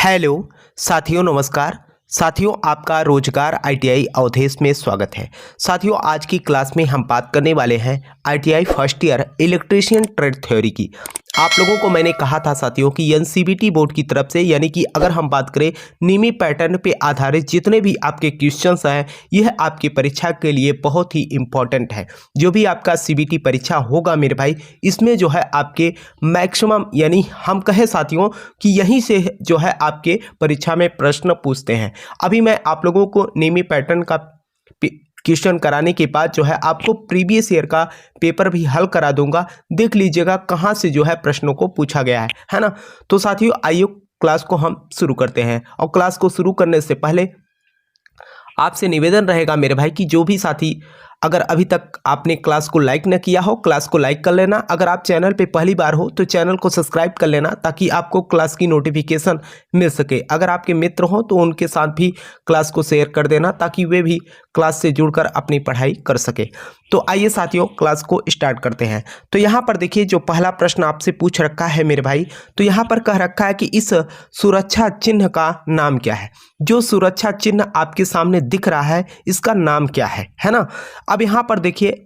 Hello साथियों, नमस्कार साथियों, आपका रोजगार आईटीआई अवधेश में स्वागत है। साथियों, आज की क्लास में हम बात करने वाले हैं ITI first year electrician trade theory की। आप लोगों को मैंने कहा था साथियों कि एनसीईआरटी बोर्ड की तरफ से, यानी कि अगर हम बात करें नियमी पैटर्न पे आधारित जितने भी आपके क्वेश्चंस हैं, यह आपकी परीक्षा के लिए बहुत ही इंपॉर्टेंट है। जो भी आपका सीबीटी परीक्षा होगा मेरे भाई, इसमें जो है आपके मैक्सिमम, यानी हम कहें साथियों कि यहीं से जो है आपके परीक्षा में प्रश्न पूछते हैं। अभी मैं आप लोगों को नियमी पैटर्न का क्वेश्चन कराने के बाद जो है आपको प्रीवियस ईयर का पेपर भी हल करा दूंगा। देख लीजिएगा कहाँ से जो है प्रश्नों को पूछा गया है ना। तो साथियों, आइए क्लास को हम शुरू करते हैं। और क्लास को शुरू करने से पहले आपसे निवेदन रहेगा मेरे भाई कि जो भी साथी अगर अभी तक आपने क्लास को लाइक न किया हो, क्लास को लाइक कर लेना। अगर आप चैनल पे पहली बार हो तो चैनल को सब्सक्राइब कर लेना, ताकि आपको क्लास की नोटिफिकेशन मिल सके। अगर आपके मित्र हो तो उनके साथ भी क्लास को शेयर कर देना, ताकि वे भी क्लास से जुड़कर अपनी पढ़ाई कर सके। तो आइए साथियों, क्लास को स्टार्ट करते हैं। तो यहाँ पर देखिए, जो पहला प्रश्न आपसे पूछ रखा है मेरे भाई, तो यहाँ पर कह रखा है कि इस सुरक्षा चिन्ह का नाम क्या है। जो सुरक्षा चिन्ह आपके सामने दिख रहा है, इसका नाम क्या है ना। अब यहाँ पर देखिए,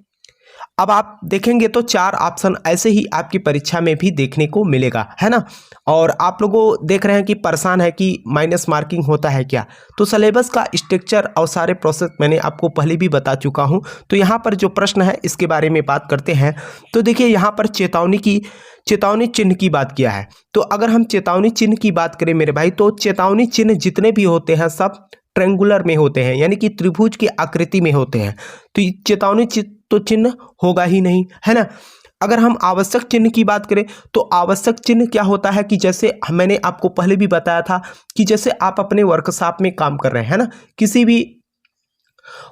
अब आप देखेंगे तो चार ऑप्शन ऐसे ही आपकी परीक्षा में भी देखने को मिलेगा, है ना। और आप लोगों देख रहे हैं कि परेशान है कि माइनस मार्किंग होता है क्या। तो सिलेबस का स्ट्रक्चर और सारे प्रोसेस मैंने आपको पहले भी बता चुका हूं। तो यहाँ पर जो प्रश्न है इसके बारे में बात करते हैं। तो देखिए, यहाँ पर चेतावनी चिन्ह की बात किया है। तो अगर हम चेतावनी चिन्ह की बात करें मेरे भाई, तो चेतावनी चिन्ह जितने भी होते हैं सब ट्रेंगुलर में होते हैं, यानी कि त्रिभुज की आकृति में होते हैं। तो चेतावनी तो चिन्ह होगा ही नहीं, है ना। अगर हम आवश्यक चिन्ह की बात करें, तो आवश्यक चिन्ह क्या होता है कि जैसे मैंने आपको पहले भी बताया था कि जैसे आप अपने वर्कशॉप में काम कर रहे हैं ना, किसी भी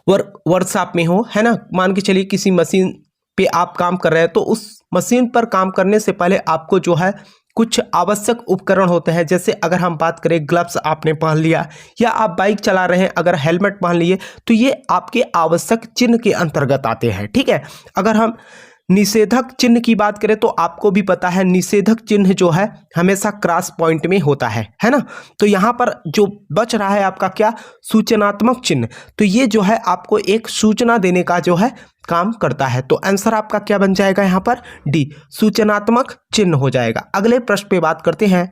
वर्कशॉप में हो, है ना, मान के चलिए किसी मशीन पे आप काम कर रहे हैं, तो उस मशीन पर काम करने से पहले आपको जो है कुछ आवश्यक उपकरण होते हैं। जैसे अगर हम बात करें, ग्लव्स आपने पहन लिया, या आप बाइक चला रहे हैं अगर हेलमेट पहन लिए, तो ये आपके आवश्यक चिन्ह के अंतर्गत आते हैं, ठीक है। अगर हम निषेधक चिन्ह की बात करें, तो आपको भी पता है निषेधक चिन्ह जो है हमेशा क्रॉस पॉइंट में होता है ना। तो यहाँ पर जो बच रहा है आपका क्या, सूचनात्मक चिन्ह। तो ये जो है आपको एक सूचना देने का जो है काम करता है। तो आंसर आपका क्या बन जाएगा यहाँ पर, डी, सूचनात्मक चिन्ह हो जाएगा। अगले प्रश्न पे बात करते हैं।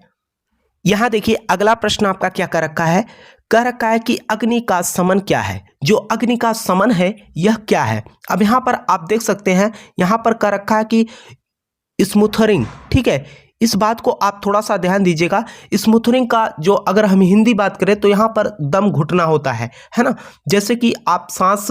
यहाँ देखिए, अगला प्रश्न आपका क्या कर रखा है, कह रखा है कि अग्नि का समन क्या है। जो अग्नि का समन है यह क्या है। अब यहाँ पर आप देख सकते हैं, यहाँ पर कह रखा है कि स्मूथरिंग, ठीक है। इस बात को आप थोड़ा सा ध्यान दीजिएगा। स्मूथरिंग का जो अगर हम हिंदी बात करें, तो यहाँ पर दम घुटना होता है ना। जैसे कि आप सांस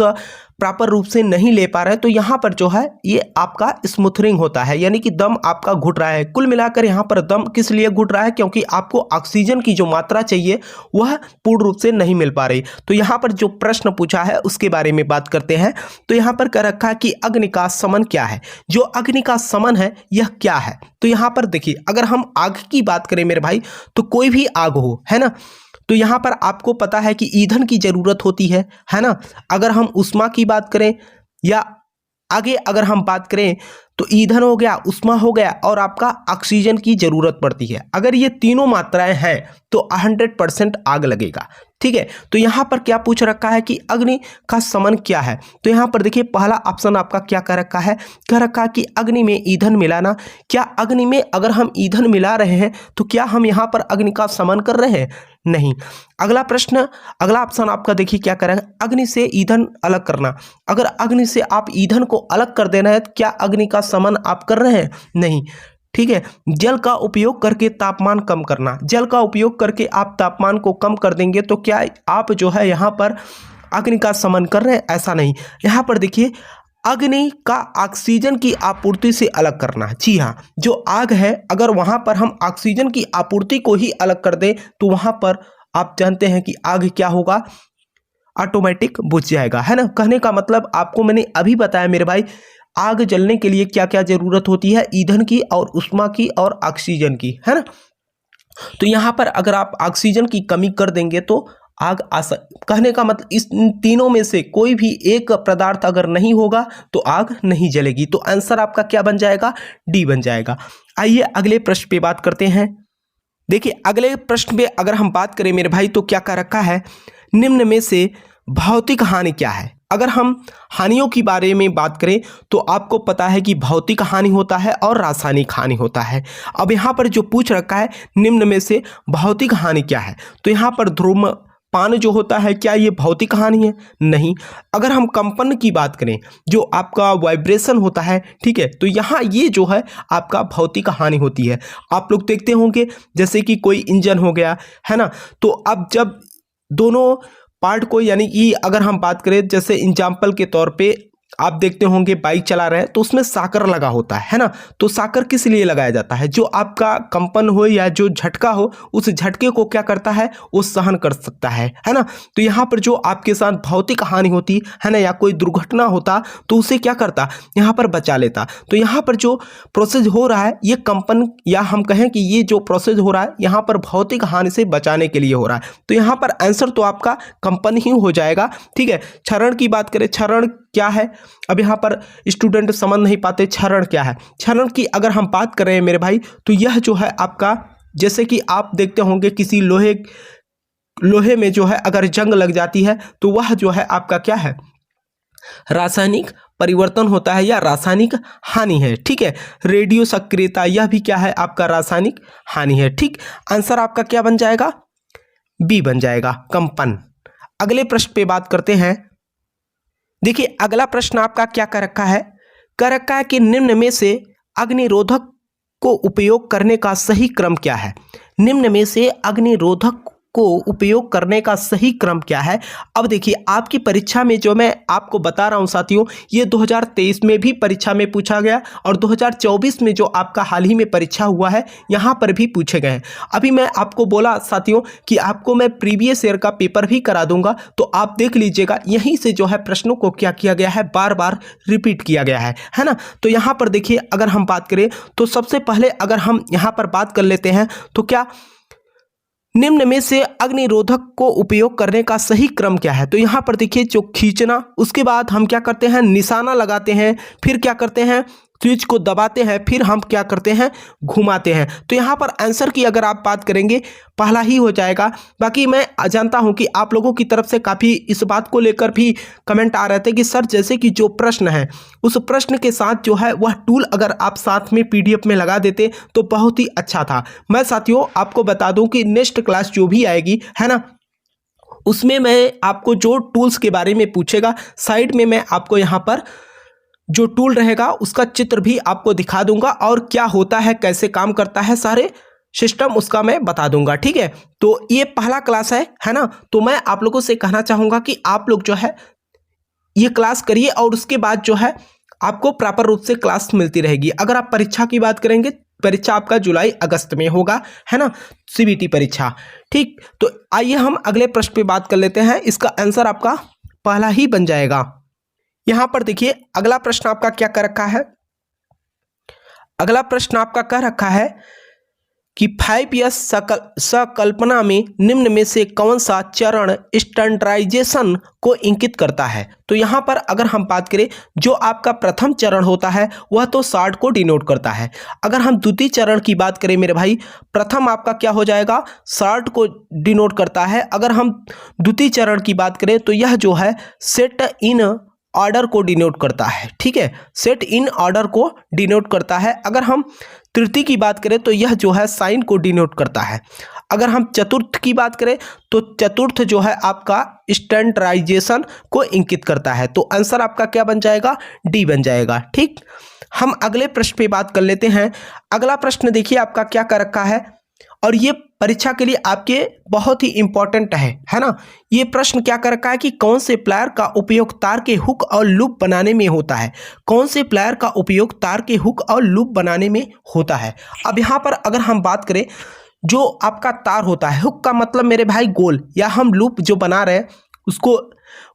प्रॉपर रूप से नहीं ले पा रहे, तो यहाँ पर जो है ये आपका स्मूथरिंग होता है, यानी कि दम आपका घुट रहा है। कुल मिलाकर यहाँ पर दम किस लिए घुट रहा है, क्योंकि आपको ऑक्सीजन की जो मात्रा चाहिए वह पूर्ण रूप से नहीं मिल पा रही। तो यहाँ पर जो प्रश्न पूछा है उसके बारे में बात करते हैं। तो यहाँ पर कह रखा है कि अग्नि का समन क्या है। जो अग्नि का समन है यह क्या है। तो यहाँ पर देखिए, अगर हम आग की बात करें मेरे भाई, तो कोई भी आग हो, है ना, तो यहाँ पर आपको पता है कि ईंधन की जरूरत होती है ना। अगर हम उष्मा की बात करें, या आगे अगर हम बात करें, तो ईंधन हो गया, उष्मा हो गया, और आपका ऑक्सीजन की जरूरत पड़ती है। अगर ये तीनों मात्राएं हैं तो 100% आग लगेगा, ठीक है। तो यहाँ पर क्या पूछ रखा है कि अग्नि का समन क्या है। तो यहाँ पर देखिए, पहला ऑप्शन आपका क्या कह रखा है, कह रखा है कि अग्नि में ईंधन मिलाना। क्या अग्नि में अगर हम ईंधन मिला रहे हैं, तो क्या हम यहाँ पर अग्नि का समन कर रहे हैं, नहीं। अगला प्रश्न, अगला ऑप्शन आपका देखिए क्या कह रहा है, अग्नि से ईंधन अलग करना। अगर अग्नि से आप ईंधन को अलग कर देना है, तो क्या अग्नि का समन आप कर रहे हैं, नहीं, ठीक है। जल का उपयोग करके तापमान कम करना। जल का उपयोग करके आप तापमान को कम कर देंगे, तो क्या आप जो है यहाँ पर अग्नि का समन कर रहे हैं, ऐसा नहीं। यहाँ पर देखिए, अग्नि का ऑक्सीजन की आपूर्ति से अलग करना। जी हाँ, जो आग है अगर वहाँ पर हम ऑक्सीजन की आपूर्ति को ही अलग कर दें, तो वहाँ पर आप जानते हैं कि आग क्या होगा, ऑटोमेटिक बुझ जाएगा, है ना। कहने का मतलब आपको मैंने अभी बताया मेरे भाई, आग जलने के लिए क्या क्या जरूरत होती है, ईंधन की और उष्मा की और ऑक्सीजन की, है ना। तो यहाँ पर अगर आप ऑक्सीजन की कमी कर देंगे तो आग कहने का मतलब इस तीनों में से कोई भी एक पदार्थ अगर नहीं होगा तो आग नहीं जलेगी। तो आंसर आपका क्या बन जाएगा, डी बन जाएगा। आइए अगले प्रश्न पे बात करते हैं। देखिए अगले प्रश्न में अगर हम बात करें मेरे भाई तो क्या कह रखा है, निम्न में से भौतिक हानि क्या है। अगर हम हानियों के बारे में बात करें तो आपको पता है कि भौतिक हानि होता है और रासायनिक हानि होता है। अब यहाँ पर जो पूछ रखा है निम्न में से भौतिक हानि क्या है, तो यहाँ पर धूम्रपान जो होता है क्या ये भौतिक हानि है? नहीं। अगर हम कंपन की बात करें जो आपका वाइब्रेशन होता है, ठीक है, तो यहाँ ये जो है आपका भौतिक हानि होती है। आप लोग देखते होंगे जैसे कि कोई इंजन हो गया है ना, तो अब जब दोनों पार्ट को, यानी कि अगर हम बात करें जैसे एग्जाम्पल के तौर पे आप देखते होंगे बाइक चला रहे हैं तो उसमें साकर लगा होता है ना, तो साकर किस लिए लगाया जाता है, जो आपका कंपन हो या जो झटका हो उस झटके को क्या करता है वो सहन कर सकता है ना। तो यहाँ पर जो आपके साथ भौतिक हानि होती है ना या कोई दुर्घटना होता तो उसे क्या करता, यहाँ पर बचा लेता। तो यहाँ पर जो प्रोसेस हो रहा है ये कंपन, या हम कहें कि ये जो प्रोसेस हो रहा है यहाँ पर भौतिक हानि से बचाने के लिए हो रहा है। तो यहाँ पर आंसर तो आपका कंपन ही हो जाएगा, ठीक है। क्षरण की बात करें, क्षरण क्या है, अब यहाँ पर स्टूडेंट समझ नहीं पाते क्षरण क्या है। क्षरण की अगर हम बात कर रहे हैं मेरे भाई तो यह जो है आपका, जैसे कि आप देखते होंगे किसी लोहे में जो है अगर जंग लग जाती है तो वह जो है आपका क्या है, रासायनिक परिवर्तन होता है या रासायनिक हानि है, ठीक है। रेडियो सक्रियता यह भी क्या है आपका रासायनिक हानि है, ठीक। आंसर आपका क्या बन जाएगा, बी बन जाएगा, कंपन। अगले प्रश्न पे बात करते हैं। देखिए अगला प्रश्न आपका क्या कर रखा है, कर रखा है कि निम्न में से अग्निरोधक को उपयोग करने का सही क्रम क्या है। निम्न में से अग्निरोधक को उपयोग करने का सही क्रम क्या है। अब देखिए आपकी परीक्षा में जो मैं आपको बता रहा हूं साथियों, ये 2023 में भी परीक्षा में पूछा गया और 2024 में जो आपका हाल ही में परीक्षा हुआ है यहां पर भी पूछे गए हैं। अभी मैं आपको बोला साथियों कि आपको मैं प्रीवियस ईयर का पेपर भी करा दूंगा, तो आप देख लीजिएगा यहीं से जो है प्रश्नों को क्या किया गया है, बार बार रिपीट किया गया है ना। तो यहाँ पर देखिए अगर हम बात करें तो सबसे पहले अगर हम यहाँ पर बात कर लेते हैं तो क्या निम्न में से अग्निरोधक को उपयोग करने का सही क्रम क्या है। तो यहाँ पर देखिए जो खींचना, उसके बाद हम क्या करते हैं निशाना लगाते हैं, फिर क्या करते हैं स्विच को दबाते हैं, फिर हम क्या करते हैं घुमाते हैं। तो यहाँ पर आंसर की अगर आप बात करेंगे पहला ही हो जाएगा। बाकी मैं जानता हूँ कि आप लोगों की तरफ से काफ़ी इस बात को लेकर भी कमेंट आ रहे थे कि सर जैसे कि जो प्रश्न है उस प्रश्न के साथ जो है वह टूल अगर आप साथ में PDF में लगा देते तो बहुत ही अच्छा था। मैं साथियों आपको बता दूं कि नेक्स्ट क्लास जो भी आएगी है ना, उसमें मैं आपको जो टूल्स के बारे में पूछेगा साइड में मैं आपको यहाँ पर जो टूल रहेगा उसका चित्र भी आपको दिखा दूंगा और क्या होता है कैसे काम करता है सारे सिस्टम उसका मैं बता दूंगा, ठीक है। तो ये पहला क्लास है ना, तो मैं आप लोगों से कहना चाहूँगा कि आप लोग जो है ये क्लास करिए और उसके बाद जो है आपको प्रॉपर रूप से क्लास मिलती रहेगी। अगर आप परीक्षा की बात करेंगे, परीक्षा आपका जुलाई अगस्त में होगा है ना, CBT परीक्षा, ठीक। तो आइए हम अगले प्रश्न पे बात कर लेते हैं। इसका आंसर आपका पहला ही बन जाएगा। यहां पर देखिए अगला प्रश्न आपका क्या कर रखा है, अगला प्रश्न आपका कह रखा है कि 5S संकल्पना में निम्न में से कौन सा चरण स्टैंडर्डाइजेशन को इंगित करता है। तो यहाँ पर अगर हम बात करें जो आपका प्रथम चरण होता है वह तो 60 को डिनोट करता है। अगर हम द्वितीय चरण की बात करें मेरे भाई, प्रथम आपका क्या हो जाएगा 60 को डिनोट करता है। अगर हम द्वितीय चरण की बात करें तो यह जो है सेट इन ऑर्डर को डिनोट करता है, ठीक है, सेट इन ऑर्डर को डिनोट करता है। अगर हम तृतीय की बात करें तो यह जो है साइन को डिनोट करता है। अगर हम चतुर्थ की बात करें तो चतुर्थ जो है आपका स्टैंडर्डाइजेशन को इंगित करता है। तो आंसर आपका क्या बन जाएगा, डी बन जाएगा, ठीक। हम अगले प्रश्न पे बात कर लेते हैं। अगला प्रश्न देखिए आपका क्या कर रखा है और ये परीक्षा के लिए आपके बहुत ही इंपॉर्टेंट है ना। ये प्रश्न क्या कर रखा है कि कौन से प्लायर का उपयोग तार के हुक और लूप बनाने में होता है। कौन से प्लायर का उपयोग तार के हुक और लूप बनाने में होता है। अब यहाँ पर अगर हम बात करें जो आपका तार होता है, हुक का मतलब मेरे भाई गोल, या हम लूप जो बना रहे हैं उसको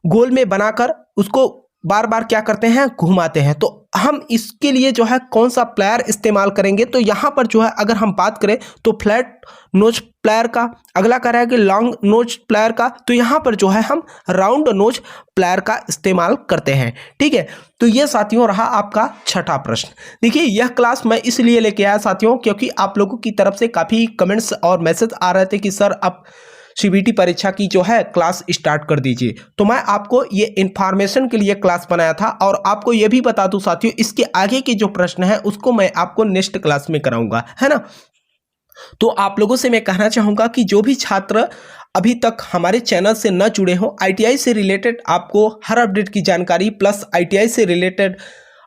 गोल में बनाकर उसको बार बार क्या करते हैं, घुमाते हैं। तो हम इसके लिए जो है कौन सा प्लेयर इस्तेमाल करेंगे, तो यहाँ पर जो है अगर हम बात करें तो फ्लैट नोज प्लेयर का, अगला कह रहा है कि लॉन्ग नोज प्लेयर का, तो यहाँ पर जो है हम राउंड नोज प्लेयर का इस्तेमाल करते हैं। ठीक है, तो ये साथियों रहा आपका छठा प्रश्न। देखिए यह क्लास मैं इसलिए लेके आया साथियों क्योंकि आप लोगों की तरफ से काफ़ी कमेंट्स और मैसेज आ रहे थे कि सर आप सीबीटी परीक्षा की जो है क्लास स्टार्ट कर दीजिए। तो मैं आपको ये इन्फॉर्मेशन के लिए क्लास बनाया था और आपको ये भी बता दूं साथियों, इसके आगे के जो प्रश्न है उसको मैं आपको नेक्स्ट क्लास में कराऊंगा, है ना। तो आप लोगों से मैं कहना चाहूँगा कि जो भी छात्र अभी तक हमारे चैनल से न जुड़े हों, आईटीआई से रिलेटेड आपको हर अपडेट की जानकारी प्लस आईटीआई से रिलेटेड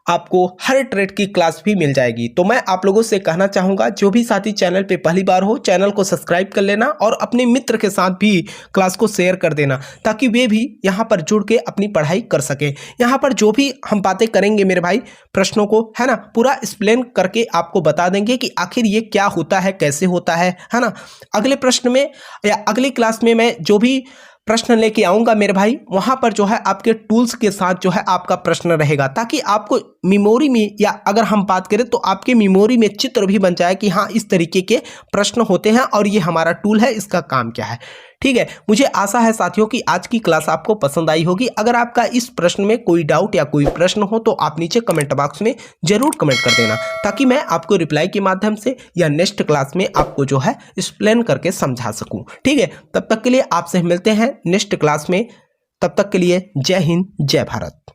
आपको हर ट्रेड की क्लास भी मिल जाएगी। तो मैं आप लोगों से कहना चाहूँगा जो भी साथी चैनल पे पहली बार हो, चैनल को सब्सक्राइब कर लेना और अपने मित्र के साथ भी क्लास को शेयर कर देना ताकि वे भी यहाँ पर जुड़ के अपनी पढ़ाई कर सकें। यहाँ पर जो भी हम बातें करेंगे मेरे भाई, प्रश्नों को है ना पूरा एक्सप्लेन करके आपको बता देंगे कि आखिर ये क्या होता है, कैसे होता है ना। अगले प्रश्न में या अगली क्लास में मैं जो भी प्रश्न लेके आऊँगा मेरे भाई, वहाँ पर जो है आपके टूल्स के साथ जो है आपका प्रश्न रहेगा ताकि आपको मेमोरी में, या अगर हम बात करें तो आपके मेमोरी में चित्र भी बन जाए कि हाँ इस तरीके के प्रश्न होते हैं और ये हमारा टूल है, इसका काम क्या है। ठीक है, मुझे आशा है साथियों कि आज की क्लास आपको पसंद आई होगी। अगर आपका इस प्रश्न में कोई डाउट या कोई प्रश्न हो तो आप नीचे कमेंट बॉक्स में जरूर कमेंट कर देना ताकि मैं आपको रिप्लाई के माध्यम से या नेक्स्ट क्लास में आपको जो है एक्सप्लेन करके समझा सकूं। ठीक है, तब तक के लिए आपसे मिलते हैं नेक्स्ट क्लास में। तब तक के लिए जय हिंद, जय भारत।